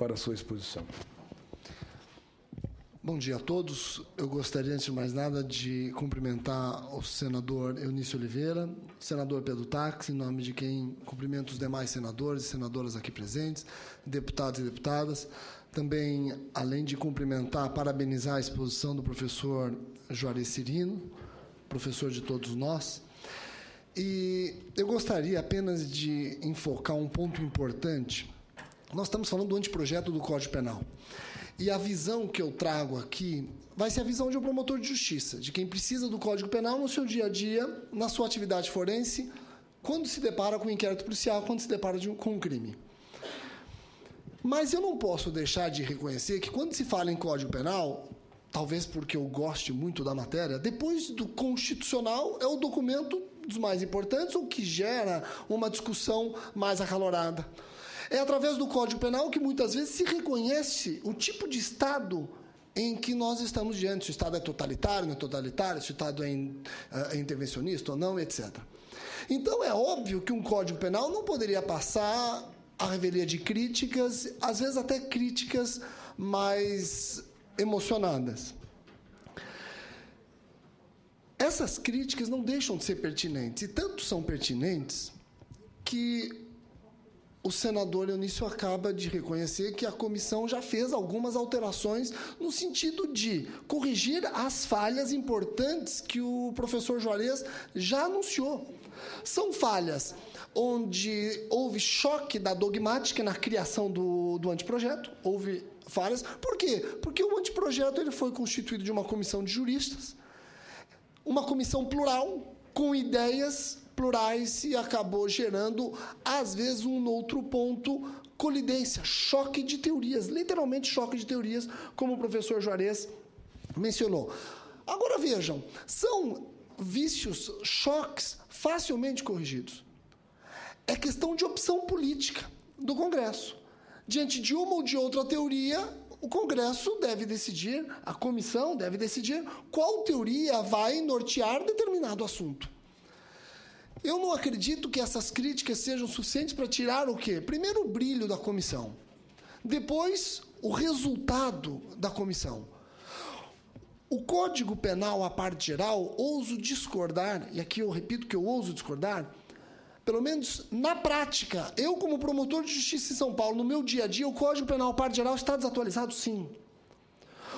para a sua exposição. Bom dia a todos. Eu gostaria, antes de mais nada, de cumprimentar o senador Eunício Oliveira, o senador Pedro Tax, em nome de quem cumprimento os demais senadores e senadoras aqui presentes, deputados e deputadas. Também, além de cumprimentar, parabenizar a exposição do professor Juarez Cirino, professor de todos nós. E eu gostaria apenas de enfocar um ponto importante. Nós estamos falando do anteprojeto do Código Penal. E a visão que eu trago aqui vai ser a visão de um promotor de justiça, de quem precisa do Código Penal no seu dia a dia, na sua atividade forense, quando se depara com um inquérito policial, quando se depara com um crime. Mas eu não posso deixar de reconhecer que, quando se fala em Código Penal, talvez porque eu goste muito da matéria, depois do Constitucional é o documento dos mais importantes, ou que gera uma discussão mais acalorada. É através do Código Penal que muitas vezes se reconhece o tipo de Estado em que nós estamos diante. Se o Estado é totalitário, não é totalitário, se o Estado é intervencionista ou não, etc. Então, é óbvio que um Código Penal não poderia passar à revelia de críticas, às vezes até críticas mais emocionadas. Essas críticas não deixam de ser pertinentes, e tanto são pertinentes que o senador Eunício acaba de reconhecer que a comissão já fez algumas alterações no sentido de corrigir as falhas importantes que o professor Juarez já anunciou. São falhas onde houve choque da dogmática na criação do anteprojeto, houve falhas. Por quê? Porque o anteprojeto ele foi constituído de uma comissão de juristas, uma comissão plural, com ideias plurais, e acabou gerando, às vezes, um outro ponto, colidência, choque de teorias, literalmente choque de teorias, como o professor Juarez mencionou. Agora, vejam, são vícios, choques facilmente corrigidos. É questão de opção política do Congresso. Diante de uma ou de outra teoria, o Congresso deve decidir, a comissão deve decidir qual teoria vai nortear determinado assunto. Eu não acredito que essas críticas sejam suficientes para tirar o quê? Primeiro, o brilho da comissão. Depois, o resultado da comissão. O Código Penal, à parte geral, ouso discordar, e aqui eu repito que eu ouso discordar, pelo menos na prática, eu como promotor de justiça em São Paulo, no meu dia a dia, o Código Penal, à parte geral, está desatualizado, sim.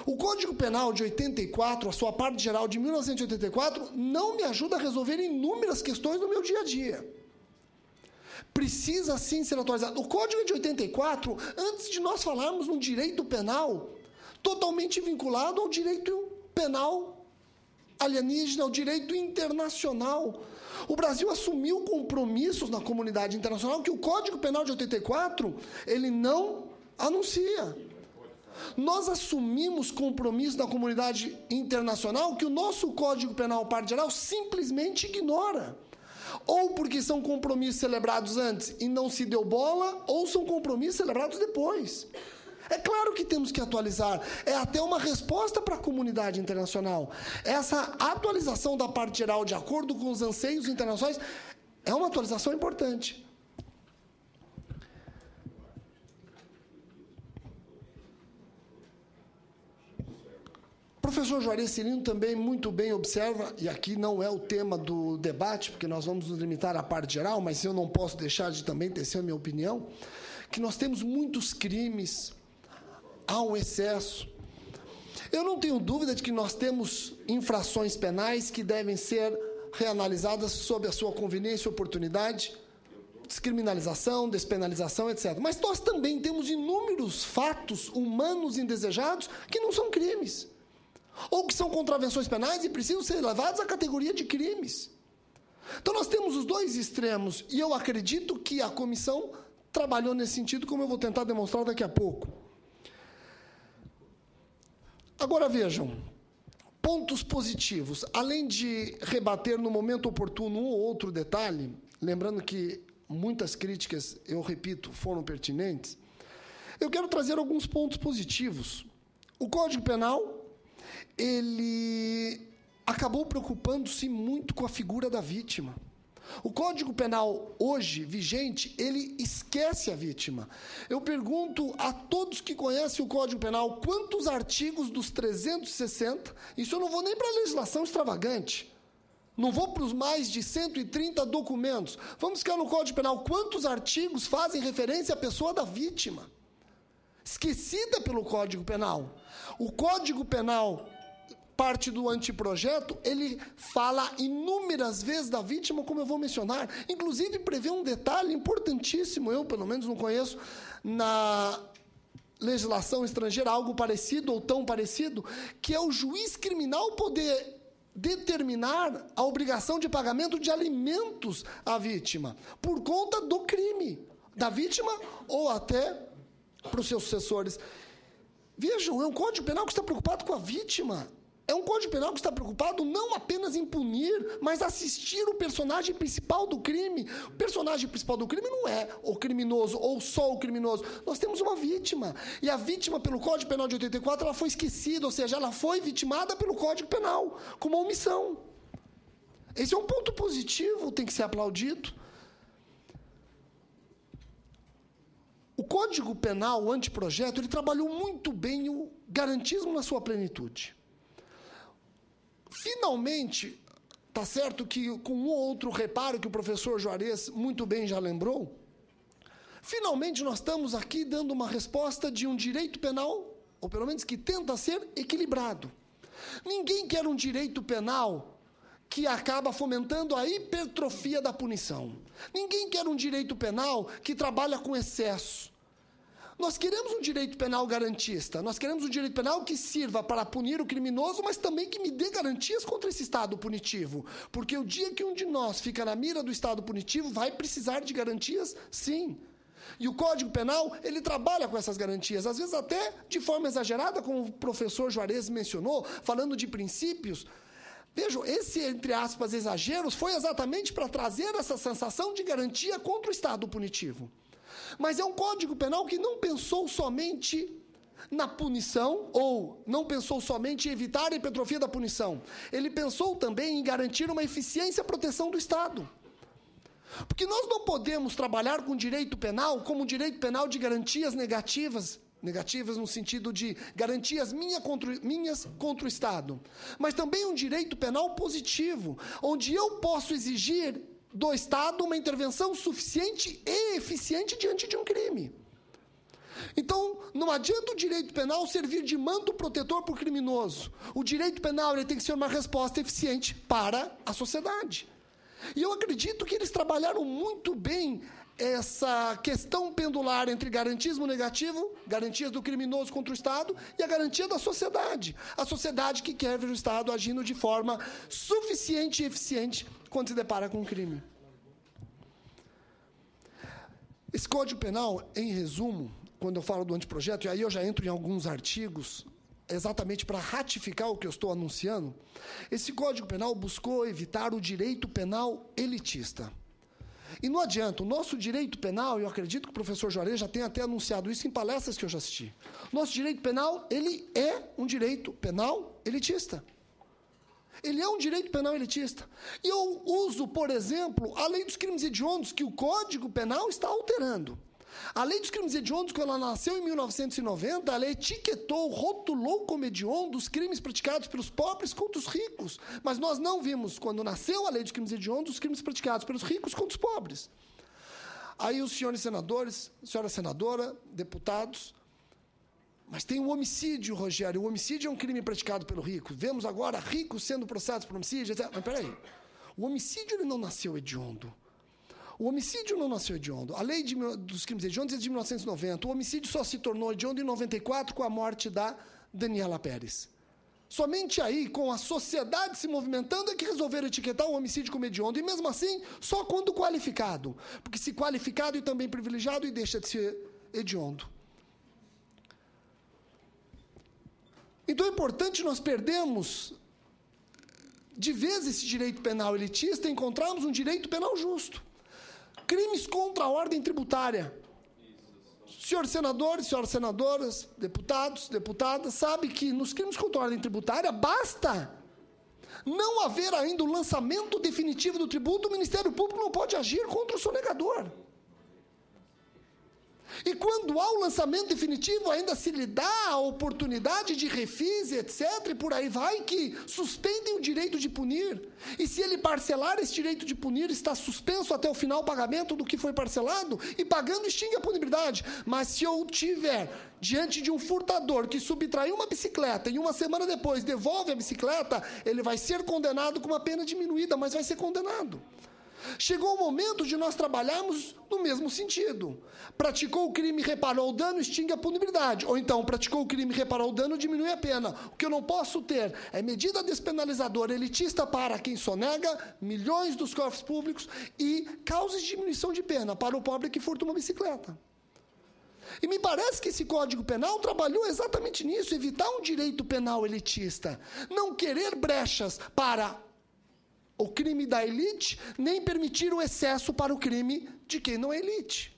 O Código Penal de 84, a sua parte geral de 1984, não me ajuda a resolver inúmeras questões no meu dia a dia. Precisa, sim, ser atualizado. O Código é de 84, antes de nós falarmos num direito penal totalmente vinculado ao direito penal alienígena, ao direito internacional. O Brasil assumiu compromissos na comunidade internacional que o Código Penal de 84, ele não anuncia. Nós assumimos compromissos na comunidade internacional que o nosso Código Penal, parte geral, simplesmente ignora. Ou porque são compromissos celebrados antes e não se deu bola, ou são compromissos celebrados depois. É claro que temos que atualizar. É até uma resposta para a comunidade internacional. Essa atualização da parte geral, de acordo com os anseios internacionais, é uma atualização importante. O professor Juarez Cirino também muito bem observa, e aqui não é o tema do debate, porque nós vamos nos limitar à parte geral, mas eu não posso deixar de também tecer a minha opinião, que nós temos muitos crimes, há um excesso. Eu não tenho dúvida de que nós temos infrações penais que devem ser reanalisadas sob a sua conveniência e oportunidade, descriminalização, despenalização, etc. Mas nós também temos inúmeros fatos humanos indesejados que não são crimes, ou que são contravenções penais e precisam ser levados à categoria de crimes. Então nós temos os dois extremos, e eu acredito que a comissão trabalhou nesse sentido, como eu vou tentar demonstrar daqui a pouco. Agora vejam, pontos positivos. Além de rebater no momento oportuno um ou outro detalhe, lembrando que muitas críticas, eu repito, foram pertinentes, eu quero trazer alguns pontos positivos. O Código Penal, ele acabou preocupando-se muito com a figura da vítima. O Código Penal hoje vigente, ele esquece a vítima. Eu pergunto a todos que conhecem o Código Penal, quantos artigos dos 360, isso eu não vou nem para a legislação extravagante, não vou para os mais de 130 documentos. Vamos ficar no Código Penal, quantos artigos fazem referência à pessoa da vítima? Esquecida pelo Código Penal. O Código Penal, parte do anteprojeto, ele fala inúmeras vezes da vítima, como eu vou mencionar. Inclusive, prevê um detalhe importantíssimo, eu, pelo menos, não conheço, na legislação estrangeira, algo parecido ou tão parecido, que é o juiz criminal poder determinar a obrigação de pagamento de alimentos à vítima, por conta do crime da vítima ou até para os seus sucessores. Vejam, é um Código Penal que está preocupado com a vítima. É um Código Penal que está preocupado não apenas em punir, mas assistir o personagem principal do crime. O personagem principal do crime não é o criminoso ou só o criminoso. Nós temos uma vítima. E a vítima, pelo Código Penal de 84, ela foi esquecida, ou seja, ela foi vitimada pelo Código Penal, com uma omissão. Esse é um ponto positivo, tem que ser aplaudido. O Código Penal, o anteprojeto, ele trabalhou muito bem o garantismo na sua plenitude. Finalmente, está certo que com um ou outro reparo que o professor Juarez muito bem já lembrou, finalmente nós estamos aqui dando uma resposta de um direito penal, ou pelo menos que tenta ser equilibrado. Ninguém quer um direito penal que acaba fomentando a hipertrofia da punição. Ninguém quer um direito penal que trabalha com excesso. Nós queremos um direito penal garantista, nós queremos um direito penal que sirva para punir o criminoso, mas também que me dê garantias contra esse Estado punitivo. Porque o dia que um de nós fica na mira do Estado punitivo, vai precisar de garantias, sim. E o Código Penal, ele trabalha com essas garantias, às vezes até de forma exagerada, como o professor Juarez mencionou, falando de princípios. Vejam, esse, entre aspas, exageros, foi exatamente para trazer essa sensação de garantia contra o Estado punitivo. Mas é um Código Penal que não pensou somente na punição, ou não pensou somente em evitar a hipertrofia da punição. Ele pensou também em garantir uma eficiência e proteção do Estado. Porque nós não podemos trabalhar com direito penal como um direito penal de garantias negativas no sentido de garantias minhas contra o Estado, mas também um direito penal positivo, onde eu posso exigir do Estado uma intervenção suficiente e eficiente diante de um crime. Então, não adianta o direito penal servir de manto protetor para o criminoso. O direito penal ele tem que ser uma resposta eficiente para a sociedade. E eu acredito que eles trabalharam muito bem essa questão pendular entre garantismo negativo, garantias do criminoso contra o Estado, e a garantia da sociedade. A sociedade que quer ver o Estado agindo de forma suficiente e eficiente quando se depara com um crime. Esse Código Penal, em resumo, quando eu falo do anteprojeto, e aí eu já entro em alguns artigos, exatamente para ratificar o que eu estou anunciando, esse Código Penal buscou evitar o direito penal elitista. E não adianta, o nosso direito penal, eu acredito que o professor Juarez já tenha até anunciado isso em palestras que eu já assisti. Nosso direito penal, ele é um direito penal elitista. Ele é um direito penal elitista. E eu uso, por exemplo, a lei dos crimes hediondos, que o Código Penal está alterando. A lei dos crimes hediondos, quando ela nasceu em 1990, ela etiquetou, rotulou como hediondo os crimes praticados pelos pobres contra os ricos. Mas nós não vimos, quando nasceu a lei dos crimes hediondos, os crimes praticados pelos ricos contra os pobres. Aí os senhores senadores, senhora senadora, deputados, mas tem o homicídio, Rogério. O homicídio é um crime praticado pelo rico. Vemos agora ricos sendo processados por homicídio, etc. Mas peraí, o homicídio ele não nasceu hediondo. O homicídio não nasceu hediondo. A lei dos crimes hediondos é de 1990. O homicídio só se tornou hediondo em 94 com a morte da Daniela Pérez. Somente aí, com a sociedade se movimentando, é que resolveram etiquetar o homicídio como hediondo. E mesmo assim, só quando qualificado. Porque se qualificado e também privilegiado, e deixa de ser hediondo. Então é importante nós perdermos de vez esse direito penal elitista e encontrarmos um direito penal justo. Crimes contra a ordem tributária. Senhores senadores, senhoras senadoras, deputados, deputadas, sabe que nos crimes contra a ordem tributária basta não haver ainda o lançamento definitivo do tributo, o Ministério Público não pode agir contra o sonegador. E quando há o lançamento definitivo, ainda se lhe dá a oportunidade de refis, etc., e por aí vai, que suspendem o direito de punir. E se ele parcelar esse direito de punir, está suspenso até o final o pagamento do que foi parcelado, e pagando extingue a punibilidade. Mas se eu tiver diante de um furtador que subtraiu uma bicicleta e uma semana depois devolve a bicicleta, ele vai ser condenado com uma pena diminuída, mas vai ser condenado. Chegou o momento de nós trabalharmos no mesmo sentido. Praticou o crime, reparou o dano, extingue a punibilidade. Ou então, praticou o crime, reparou o dano, diminui a pena. O que eu não posso ter é medida despenalizadora elitista para quem sonega milhões dos cofres públicos e causas de diminuição de pena para o pobre que furta uma bicicleta. E me parece que esse Código Penal trabalhou exatamente nisso, evitar um direito penal elitista. Não querer brechas para o crime da elite, nem permitir o excesso para o crime de quem não é elite.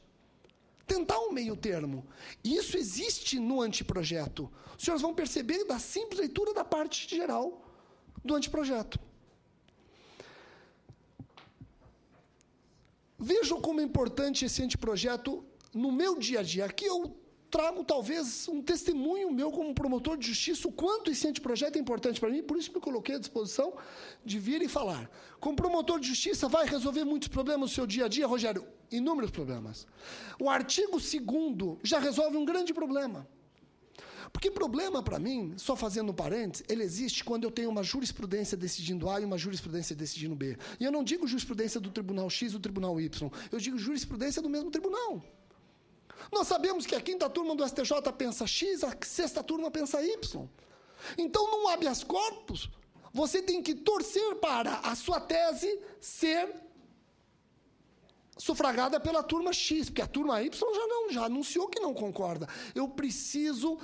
Tentar um meio termo. Isso existe no anteprojeto. Os senhores vão perceber da simples leitura da parte geral do anteprojeto. Vejam como é importante esse anteprojeto no meu dia a dia. Aqui eu trago, talvez, um testemunho meu como promotor de justiça, o quanto esse anteprojeto é importante para mim, por isso me coloquei à disposição de vir e falar. Como promotor de justiça, vai resolver muitos problemas no seu dia a dia, Rogério? Inúmeros problemas. O artigo 2º já resolve um grande problema. Porque problema, para mim, só fazendo um parênteses, ele existe quando eu tenho uma jurisprudência decidindo A e uma jurisprudência decidindo B. E eu não digo jurisprudência do Tribunal X ou do Tribunal Y, eu digo jurisprudência do mesmo tribunal. Nós sabemos que a 5ª turma do STJ pensa X, a 6ª turma pensa Y. Então, num habeas corpus, você tem que torcer para a sua tese ser sufragada pela turma X, porque a turma Y já anunciou que não concorda. Eu preciso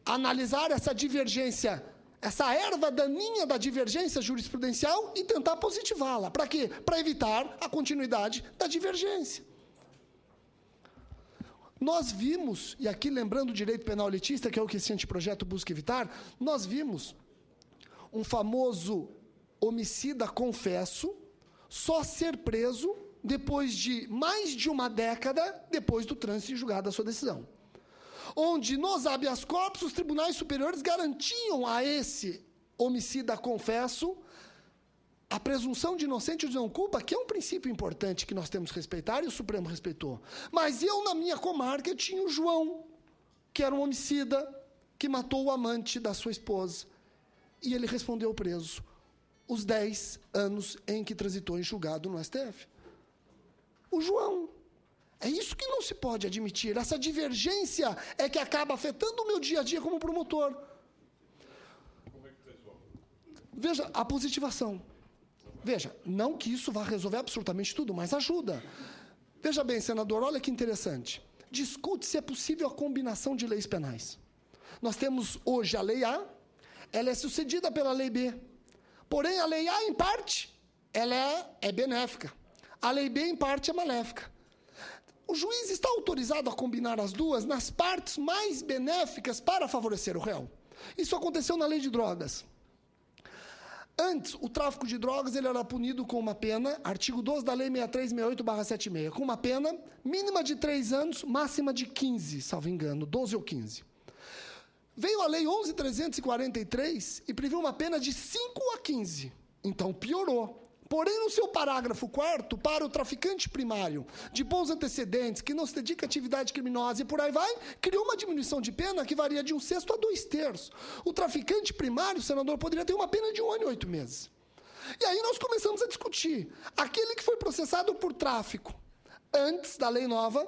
analisar essa divergência, essa erva daninha da divergência jurisprudencial e tentar positivá-la. Para quê? Para evitar a continuidade da divergência. Nós vimos, e aqui lembrando o direito penal elitista, que é o que esse anteprojeto busca evitar, nós vimos um famoso homicida confesso só ser preso depois de mais de uma década depois do trânsito em julgado da sua decisão. Onde nos habeas corpus os tribunais superiores garantiam a esse homicida confesso a presunção de inocente ou de não culpa, que é um princípio importante que nós temos que respeitar, e o Supremo respeitou. Mas eu, na minha comarca, eu tinha o João, que era um homicida, que matou o amante da sua esposa. E ele respondeu preso os 10 anos em que transitou em julgado no STF. O João. É isso que não se pode admitir. Essa divergência é que acaba afetando o meu dia a dia como promotor. Como é que resolve? Veja, a positivação. Veja, não que isso vá resolver absolutamente tudo, mas ajuda. Veja bem, senador, olha que interessante. Discute se é possível a combinação de leis penais. Nós temos hoje a Lei A, ela é sucedida pela Lei B. Porém, a Lei A, em parte, ela é benéfica. A Lei B, em parte, é maléfica. O juiz está autorizado a combinar as duas nas partes mais benéficas para favorecer o réu. Isso aconteceu na Lei de Drogas. Antes, o tráfico de drogas ele era punido com uma pena, artigo 12 da Lei 6368/76, com uma pena mínima de 3 anos, máxima de 15, salvo engano, 12 ou 15. Veio a Lei 11.343 e previu uma pena de 5 a 15. Então, piorou. Porém, no seu parágrafo 4º, para o traficante primário de bons antecedentes, que não se dedica a atividade criminosa e por aí vai, criou uma diminuição de pena que varia de 1/6 a 2/3. O traficante primário, senador, poderia ter uma pena de 1 ano e 8 meses. E aí nós começamos a discutir. Aquele que foi processado por tráfico antes da lei nova,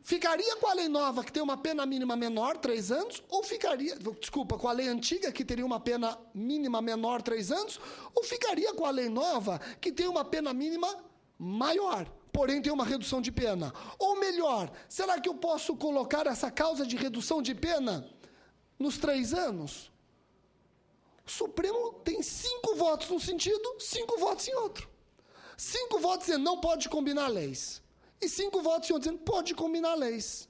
ficaria com a lei nova, que tem uma pena mínima menor, 3 anos, ou ficaria, desculpa, com a lei antiga, que teria uma pena mínima menor, 3 anos, ou ficaria com a lei nova, que tem uma pena mínima maior, porém tem uma redução de pena? Ou melhor, será que eu posso colocar essa causa de redução de pena nos 3 anos? O Supremo tem 5 votos num sentido, 5 votos em outro. 5 votos dizendo não pode combinar leis. E 5 votos em outro dizendo pode combinar leis.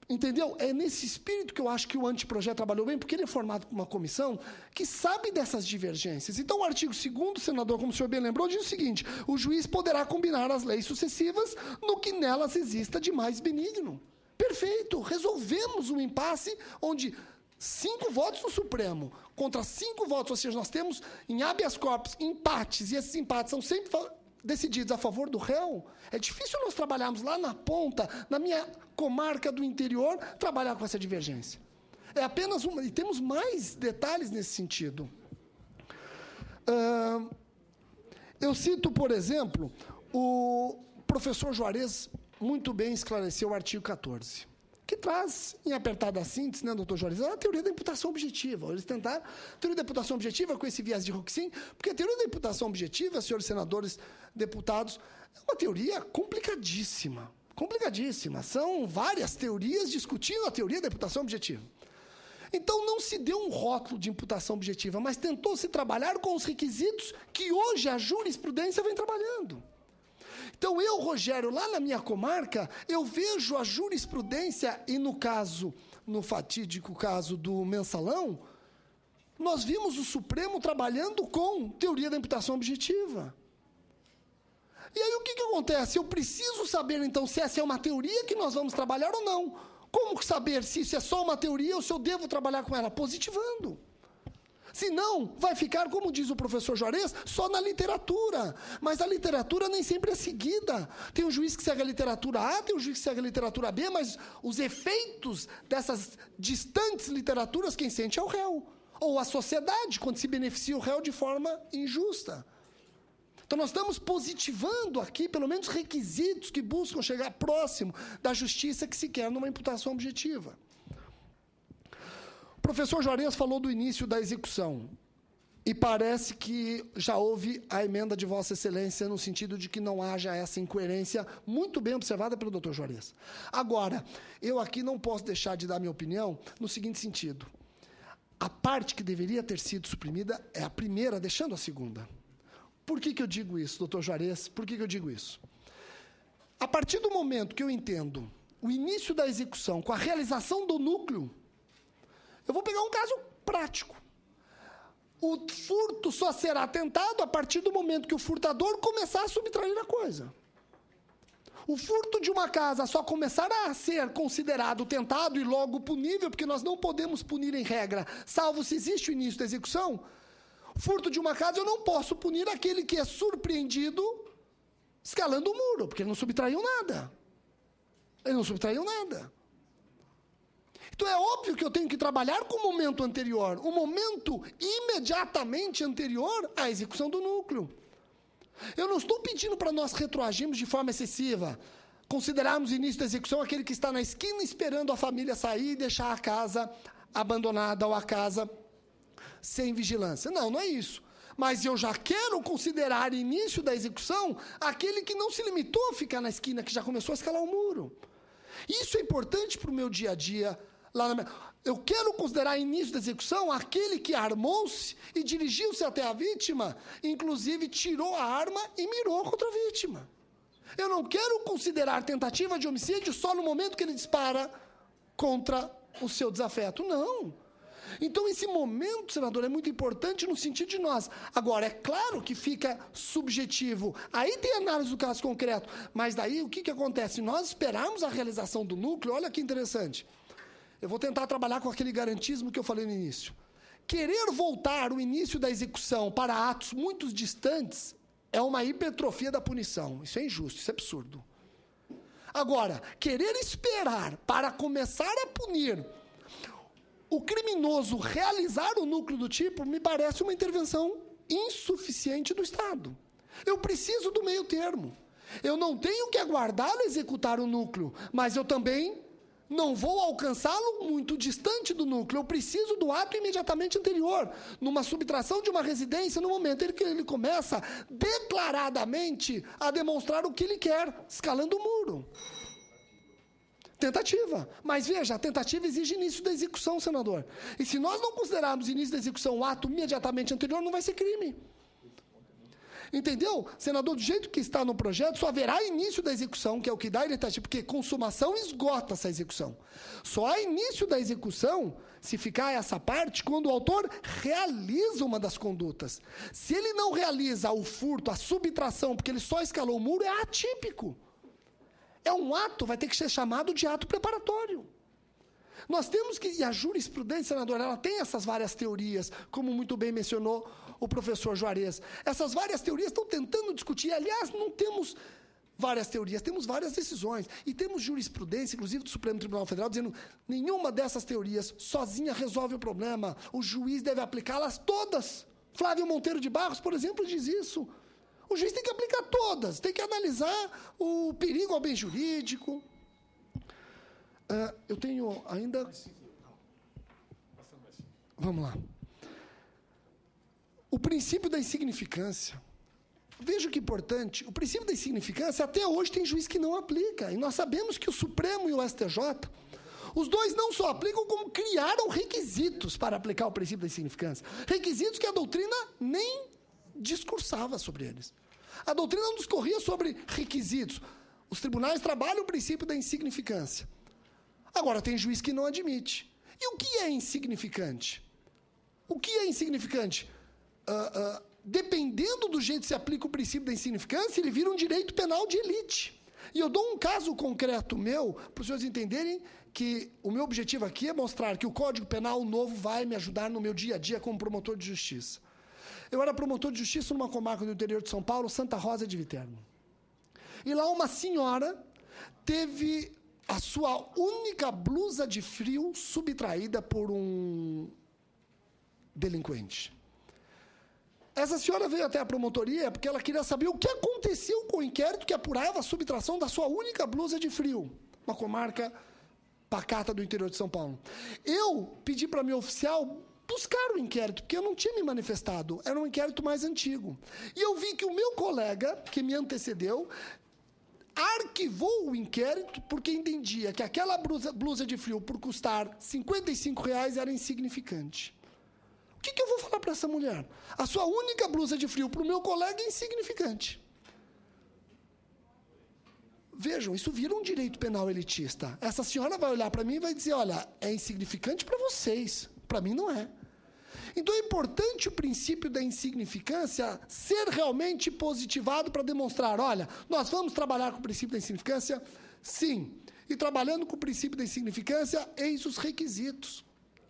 Entendeu? É nesse espírito que eu acho que o anteprojeto trabalhou bem, porque ele é formado por uma comissão que sabe dessas divergências. Então, o artigo 2º, senador, como o senhor bem lembrou, diz o seguinte: o juiz poderá combinar as leis sucessivas no que nelas exista de mais benigno. Perfeito, resolvemos um impasse onde 5 votos no Supremo contra 5 votos, ou seja, nós temos em habeas corpus empates, e esses empates são sempre decididos a favor do réu. É difícil nós trabalharmos lá na ponta, na minha comarca do interior, trabalhar com essa divergência. É apenas uma, e temos mais detalhes nesse sentido. Eu cito, por exemplo, o professor Juarez muito bem esclareceu o artigo 14, que traz, em apertada síntese, né, doutor Juarez, a teoria da imputação objetiva. Eles tentaram a teoria da imputação objetiva com esse viés de Roxin, porque a teoria da imputação objetiva, senhores senadores, deputados, é uma teoria complicadíssima. Complicadíssima. São várias teorias discutindo a teoria da imputação objetiva. Então, não se deu um rótulo de imputação objetiva, mas tentou-se trabalhar com os requisitos que hoje a jurisprudência vem trabalhando. Então, eu, Rogério, lá na minha comarca, eu vejo a jurisprudência, e no caso, no fatídico caso do Mensalão, nós vimos o Supremo trabalhando com teoria da imputação objetiva. E aí, o que acontece? Eu preciso saber, então, se essa é uma teoria que nós vamos trabalhar ou não. Como saber se isso é só uma teoria ou se eu devo trabalhar com ela? Positivando. Se não, vai ficar, como diz o professor Juarez, só na literatura. Mas a literatura nem sempre é seguida. Tem um juiz que segue a literatura A, tem um juiz que segue a literatura B, mas os efeitos dessas distantes literaturas, quem sente é o réu. Ou a sociedade, quando se beneficia o réu de forma injusta. Então, nós estamos positivando aqui, pelo menos, requisitos que buscam chegar próximo da justiça que se quer numa imputação objetiva. O professor Juarez falou do início da execução. E parece que já houve a emenda de Vossa Excelência no sentido de que não haja essa incoerência muito bem observada pelo doutor Juarez. Agora, eu aqui não posso deixar de dar minha opinião no seguinte sentido. A parte que deveria ter sido suprimida é a primeira, deixando a segunda. Por que eu digo isso, doutor Juarez? Por que eu digo isso? A partir do momento que eu entendo o início da execução com a realização do núcleo, eu vou pegar um caso prático. O furto só será tentado a partir do momento que o furtador começar a subtrair a coisa. O furto de uma casa só começará a ser considerado tentado e logo punível, porque nós não podemos punir em regra, salvo se existe o início da execução. Furto de uma casa, eu não posso punir aquele que é surpreendido escalando o muro, porque ele não subtraiu nada. Ele não subtraiu nada. Então, é óbvio que eu tenho que trabalhar com o momento anterior, o momento imediatamente anterior à execução do núcleo. Eu não estou pedindo para nós retroagirmos de forma excessiva, considerarmos o início da execução aquele que está na esquina esperando a família sair e deixar a casa abandonada ou a casa sem vigilância. Não, não é isso. Mas eu já quero considerar início da execução aquele que não se limitou a ficar na esquina, que já começou a escalar o muro. Isso é importante para o meu dia a dia. Eu quero considerar início da execução aquele que armou-se e dirigiu-se até a vítima, inclusive tirou a arma e mirou contra a vítima. Eu não quero considerar tentativa de homicídio só no momento que ele dispara contra o seu desafeto. Não. Então, esse momento, senador, é muito importante no sentido de nós. Agora, é claro que fica subjetivo. Aí tem análise do caso concreto. Mas daí, o que acontece? Se nós esperarmos a realização do núcleo, olha que interessante. Eu vou tentar trabalhar com aquele garantismo que eu falei no início. Querer voltar o início da execução para atos muito distantes é uma hipertrofia da punição. Isso é injusto, isso é absurdo. Agora, querer esperar para começar a punir o criminoso realizar o núcleo do tipo me parece uma intervenção insuficiente do Estado. Eu preciso do meio termo. Eu não tenho que aguardá-lo executar o núcleo, mas eu também não vou alcançá-lo muito distante do núcleo. Eu preciso do ato imediatamente anterior, numa subtração de uma residência, no momento em que ele começa declaradamente a demonstrar o que ele quer, escalando o muro. Tentativa. Mas veja, a tentativa exige início da execução, senador. E se nós não considerarmos início da execução o ato imediatamente anterior, não vai ser crime. Entendeu? Senador, do jeito que está no projeto, só haverá início da execução, que é o que dá ele porque consumação esgota essa execução. Só há início da execução, se ficar essa parte, quando o autor realiza uma das condutas. Se ele não realiza o furto, a subtração, porque ele só escalou o muro, é atípico. É um ato, vai ter que ser chamado de ato preparatório. Nós temos que, e a jurisprudência, senador, ela tem essas várias teorias, como muito bem mencionou o professor Juarez. Essas várias teorias estão tentando discutir, aliás, não temos várias teorias, temos várias decisões, e temos jurisprudência, inclusive do Supremo Tribunal Federal, dizendo que nenhuma dessas teorias sozinha resolve o problema, o juiz deve aplicá-las todas. Flávio Monteiro de Barros, por exemplo, diz isso. O juiz tem que aplicar todas, tem que analisar o perigo ao bem jurídico. Eu tenho ainda... Vamos lá. O princípio da insignificância. Veja que importante. O princípio da insignificância, até hoje, tem juiz que não aplica. E nós sabemos que o Supremo e o STJ, os dois não só aplicam, como criaram requisitos para aplicar o princípio da insignificância. Requisitos que a doutrina nem discursava sobre eles. A doutrina não discorria sobre requisitos. Os tribunais trabalham o princípio da insignificância. Agora, tem juiz que não admite. E o que é insignificante? O que é insignificante? Dependendo do jeito que se aplica o princípio da insignificância, ele vira um direito penal de elite. E eu dou um caso concreto meu, para os senhores entenderem que o meu objetivo aqui é mostrar que o Código Penal novo vai me ajudar no meu dia a dia como promotor de justiça. Eu era promotor de justiça numa comarca do interior de São Paulo, Santa Rosa de Viterbo. E lá uma senhora teve a sua única blusa de frio subtraída por um delinquente. Essa senhora veio até a promotoria porque ela queria saber o que aconteceu com o inquérito que apurava a subtração da sua única blusa de frio. Uma comarca pacata do interior de São Paulo. Eu pedi para meu oficial buscar o inquérito, porque eu não tinha me manifestado. Era um inquérito mais antigo. E eu vi que o meu colega, que me antecedeu, arquivou o inquérito porque entendia que aquela blusa de frio, por custar R$55, era insignificante. O que eu vou falar para essa mulher? A sua única blusa de frio para o meu colega é insignificante. Vejam, isso vira um direito penal elitista. Essa senhora vai olhar para mim e vai dizer, olha, é insignificante para vocês, para mim não é. Então é importante o princípio da insignificância ser realmente positivado para demonstrar, olha, nós vamos trabalhar com o princípio da insignificância? Sim. E trabalhando com o princípio da insignificância, eis os requisitos.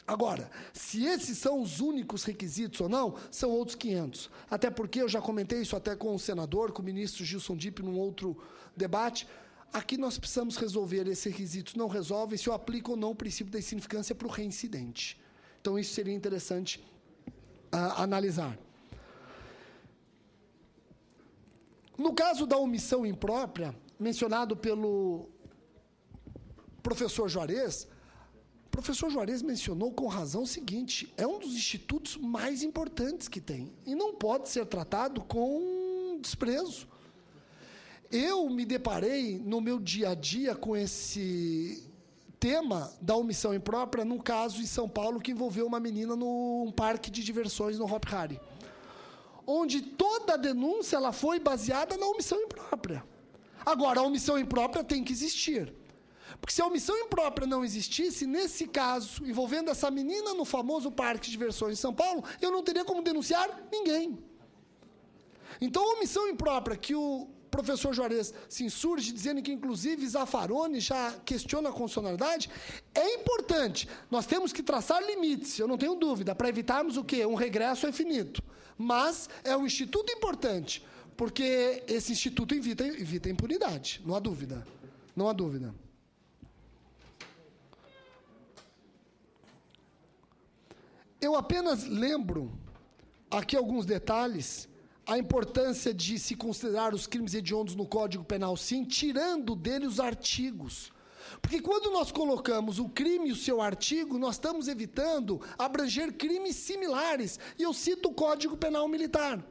Agora, se esses são os únicos requisitos ou não, são outros 500. Até porque eu já comentei isso até com o senador, com o ministro Gilson Dipp, num outro debate. Aqui nós precisamos resolver esses requisitos. Não resolvem se eu aplico ou não o princípio da insignificância para o reincidente. Então, isso seria interessante analisar. No caso da omissão imprópria, mencionado pelo professor Juarez, o professor Juarez mencionou com razão o seguinte, é um dos institutos mais importantes que tem, e não pode ser tratado com desprezo. Eu me deparei no meu dia a dia com esse tema da omissão imprópria num caso em São Paulo que envolveu uma menina num parque de diversões no Hop Hari, onde toda a denúncia ela foi baseada na omissão imprópria. Agora, a omissão imprópria tem que existir. Porque se a omissão imprópria não existisse, nesse caso, envolvendo essa menina no famoso parque de diversões em São Paulo, eu não teria como denunciar ninguém. Então, a omissão imprópria que o professor Juarez se insurge, dizendo que, inclusive, Zaffaroni já questiona a constitucionalidade, é importante. Nós temos que traçar limites, eu não tenho dúvida, para evitarmos o quê? Um regresso ao infinito. Mas é um instituto importante, porque esse instituto evita a impunidade, não há dúvida. Não há dúvida. Eu apenas lembro aqui alguns detalhes, a importância de se considerar os crimes hediondos no Código Penal, sim, tirando dele os artigos. Porque quando nós colocamos o crime e o seu artigo, nós estamos evitando abranger crimes similares. E eu cito o Código Penal Militar.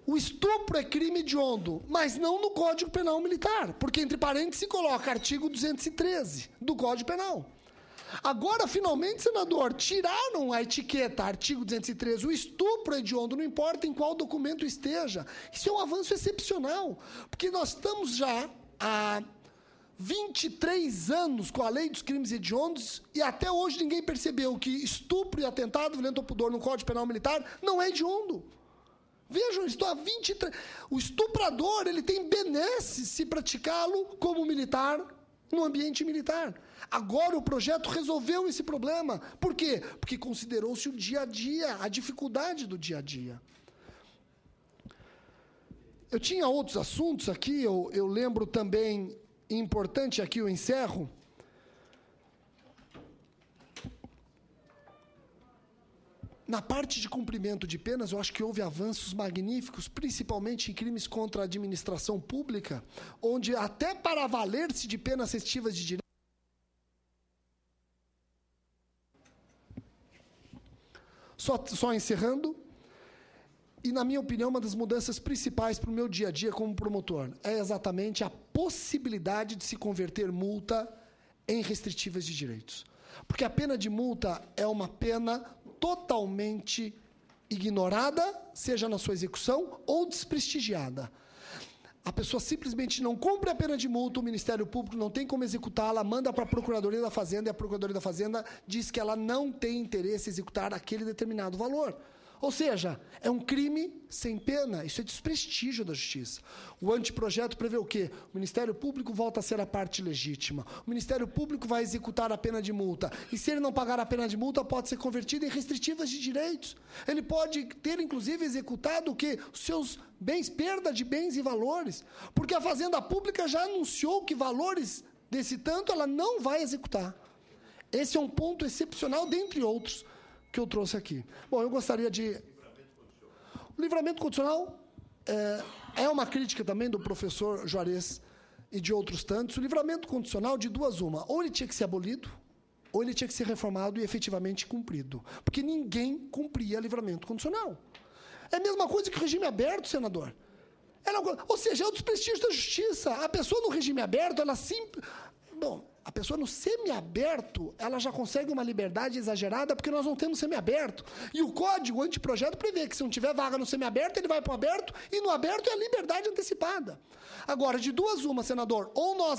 O estupro é crime hediondo, mas não no Código Penal Militar, porque entre parênteses se coloca artigo 213 do Código Penal. Agora, finalmente, senador, tiraram a etiqueta, artigo 213, o estupro hediondo, não importa em qual documento esteja. Isso é um avanço excepcional, porque nós estamos já há 23 anos com a lei dos crimes hediondos e até hoje ninguém percebeu que estupro e atentado violento ao pudor no Código Penal Militar não é hediondo. Vejam, estou há 23... O estuprador, ele tem benesses se praticá-lo como militar no ambiente militar. Agora o projeto resolveu esse problema. Por quê? Porque considerou-se o dia a dia, a dificuldade do dia a dia. Eu tinha outros assuntos aqui, eu lembro também, importante aqui eu encerro, na parte de cumprimento de penas, eu acho que houve avanços magníficos, principalmente em crimes contra a administração pública, onde até para valer-se de penas restritivas de direito, só encerrando, e, na minha opinião, uma das mudanças principais para o meu dia a dia como promotor é exatamente a possibilidade de se converter multa em restritivas de direitos. Porque a pena de multa é uma pena totalmente ignorada, seja na sua execução, ou desprestigiada. A pessoa simplesmente não cumpre a pena de multa, o Ministério Público não tem como executá-la, manda para a Procuradoria da Fazenda, e a Procuradoria da Fazenda diz que ela não tem interesse em executar aquele determinado valor. Ou seja, é um crime sem pena, isso é desprestígio da justiça. O anteprojeto prevê o quê? O Ministério Público volta a ser a parte legítima. O Ministério Público vai executar a pena de multa. E se ele não pagar a pena de multa, pode ser convertido em restritivas de direitos. Ele pode ter, inclusive, executado o quê? Os seus bens, perda de bens e valores. Porque a Fazenda Pública já anunciou que valores desse tanto ela não vai executar. Esse é um ponto excepcional, dentre outros, que eu trouxe aqui. Bom, eu gostaria de... O livramento condicional é uma crítica também do professor Juarez e de outros tantos. O livramento condicional, de duas uma, ou ele tinha que ser abolido, ou ele tinha que ser reformado e efetivamente cumprido. Porque ninguém cumpria livramento condicional. É a mesma coisa que o regime aberto, senador. Ou seja, é o desprestígio da justiça. A pessoa no regime aberto, ela sempre... Bom, a pessoa no semiaberto, ela já consegue uma liberdade exagerada porque nós não temos semiaberto. E o código, o anteprojeto, prevê que se não tiver vaga no semiaberto, ele vai para o aberto, e no aberto é a liberdade antecipada. Agora, de duas uma, senador, ou nós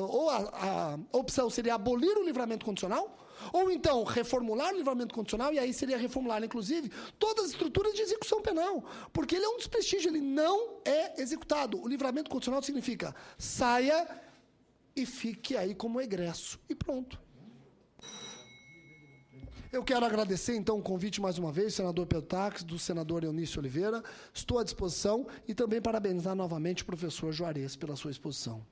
ou a opção seria abolir o livramento condicional, ou então reformular o livramento condicional, e aí seria reformular, inclusive, todas as estruturas de execução penal, porque ele é um desprestígio, ele não é executado. O livramento condicional significa saia e fique aí como egresso. E pronto. Eu quero agradecer, então, o convite mais uma vez, senador Pedro Taques, do senador Eunício Oliveira. Estou à disposição e também parabenizar novamente o professor Juarez pela sua exposição.